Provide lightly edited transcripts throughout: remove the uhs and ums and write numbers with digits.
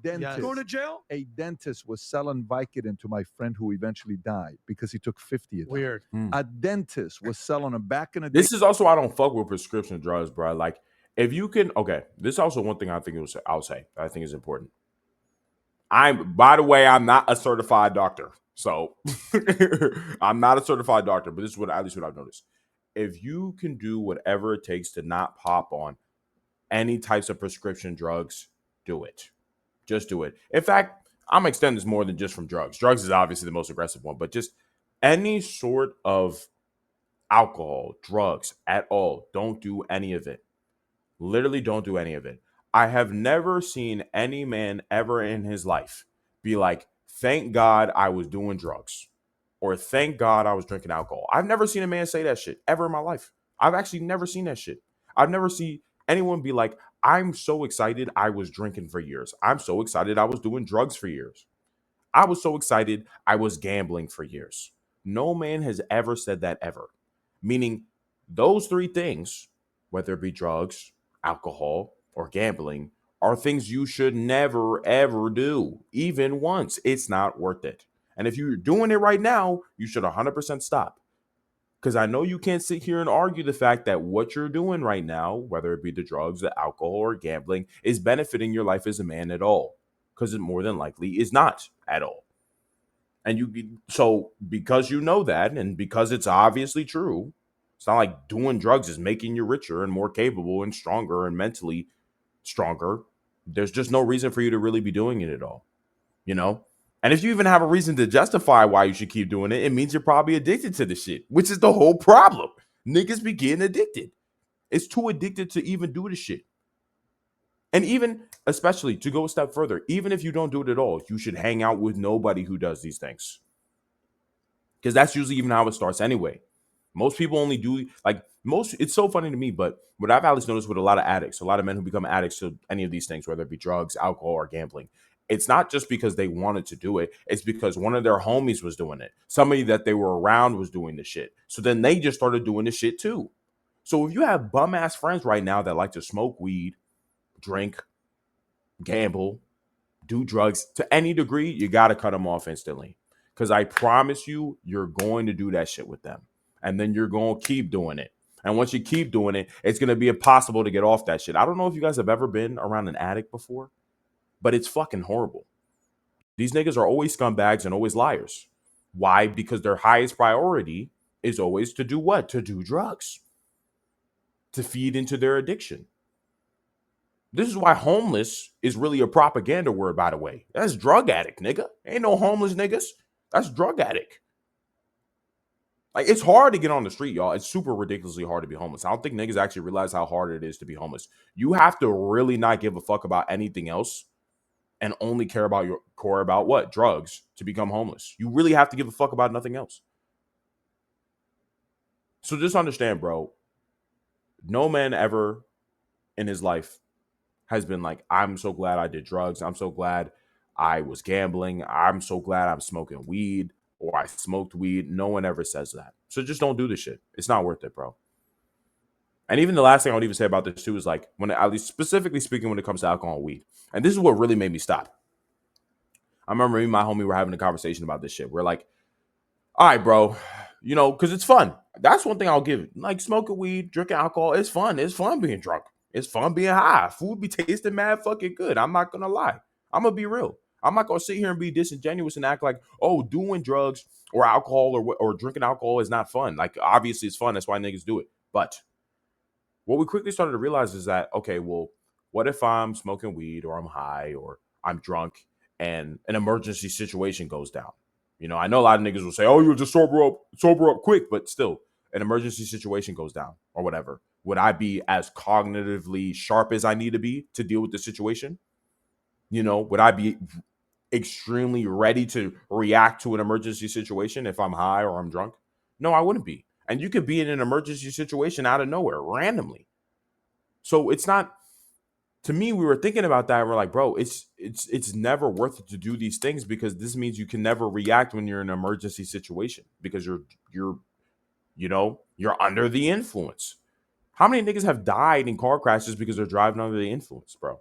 dentist, Going to jail? a dentist was selling Vicodin to my friend who eventually died because he took 50 of them. Weird. A dentist was selling them back in the day. This is also why I don't fuck with prescription drugs, bro. Like, if you can, okay, this is also one thing I think I'll say that I think is important. By the way, I'm not a certified doctor. So I'm not a certified doctor, but this is at least what I've noticed. If you can do whatever it takes to not pop on any types of prescription drugs, do it. Just do it. In fact, I'm extending this more than just from drugs. Drugs is obviously the most aggressive one, but just any sort of alcohol, drugs at all, don't do any of it. Literally don't do any of it. I have never seen any man ever in his life be like, thank God I was doing drugs, or thank God I was drinking alcohol. I've never seen a man say that shit ever in my life. I've actually never seen that shit. I've never seen anyone be like, I'm so excited I was drinking for years. I'm so excited I was doing drugs for years. I was so excited I was gambling for years. No man has ever said that ever. Meaning those three things, whether it be drugs, alcohol, or gambling, are things you should never, ever do. Even once. It's not worth it. And if you're doing it right now, you should 100% stop. Because I know you can't sit here and argue the fact that what you're doing right now, whether it be the drugs, the alcohol, or gambling, is benefiting your life as a man at all. Because it more than likely is not at all. And so because you know that, and because it's obviously true, it's not like doing drugs is making you richer and more capable and stronger and mentally stronger. There's just no reason for you to really be doing it at all, you know? And if you even have a reason to justify why you should keep doing it, it means you're probably addicted to the shit, which is the whole problem. Niggas be getting addicted. It's too addicted to even do the shit. And even, especially to go a step further, even if you don't do it at all, you should hang out with nobody who does these things. Because that's usually even how it starts anyway. Most people only do, it's so funny to me, but what I've always noticed with a lot of addicts, a lot of men who become addicts to any of these things, whether it be drugs, alcohol, or gambling, it's not just because they wanted to do it. It's because one of their homies was doing it. Somebody that they were around was doing the shit. So then they just started doing the shit too. So if you have bum ass friends right now that like to smoke weed, drink, gamble, do drugs to any degree, you got to cut them off instantly. Because I promise you, you're going to do that shit with them. And then you're going to keep doing it. And once you keep doing it, it's going to be impossible to get off that shit. I don't know if you guys have ever been around an addict before, but it's fucking horrible. These niggas are always scumbags and always liars. Why? Because their highest priority is always to do what? To do drugs. To feed into their addiction. This is why homeless is really a propaganda word, by the way. That's drug addict, nigga. Ain't no homeless niggas. That's drug addict. Like, it's hard to get on the street, y'all. It's super ridiculously hard to be homeless. I don't think niggas actually realize how hard it is to be homeless. You have to really not give a fuck about anything else and only care about what? Drugs to become homeless. You really have to give a fuck about nothing else. So just understand, bro. No man ever in his life has been like, I'm so glad I did drugs. I'm so glad I was gambling. I'm so glad I'm smoking weed or I smoked weed. No one ever says that. So just don't do this shit. It's not worth it, bro. And even the last thing I would even say about this too is like, at least specifically speaking, when it comes to alcohol and weed. And this is what really made me stop. I remember me and my homie were having a conversation about this shit. We're like, all right, bro, because it's fun. That's one thing I'll give it. Like smoking weed, drinking alcohol, it's fun. It's fun being drunk. It's fun being high. Food be tasting mad fucking good. I'm not going to lie. I'm going to be real. I'm not going to sit here and be disingenuous and act like, oh, doing drugs or alcohol or drinking alcohol is not fun. Like, obviously it's fun. That's why niggas do it. But what we quickly started to realize is that, okay, well, what if I'm smoking weed or I'm high or I'm drunk and an emergency situation goes down? I know a lot of niggas will say, oh, you'll just sober up quick, but still, an emergency situation goes down or whatever. Would I be as cognitively sharp as I need to be to deal with the situation? Would I be extremely ready to react to an emergency situation if I'm high or I'm drunk? No, I wouldn't be. And you could be in an emergency situation out of nowhere, randomly. So it's not, to me, we were thinking about that and we're like, bro, it's never worth it to do these things because this means you can never react when you're in an emergency situation because you're under the influence. How many niggas have died in car crashes because they're driving under the influence, bro?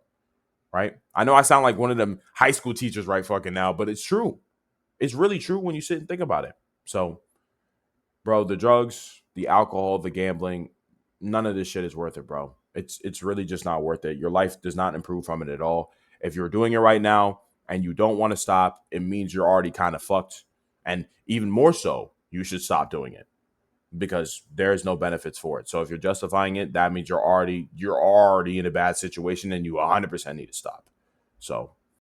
right? I know I sound like one of them high school teachers right fucking now, but it's true. It's really true when you sit and think about it. So, bro, the drugs, the alcohol, the gambling, none of this shit is worth it, bro. It's really just not worth it. Your life does not improve from it at all. If you're doing it right now and you don't want to stop, it means you're already kind of fucked. And even more so, you should stop doing it because there's no benefits for it. So if you're justifying it, that means you're already in a bad situation and you 100% need to stop. So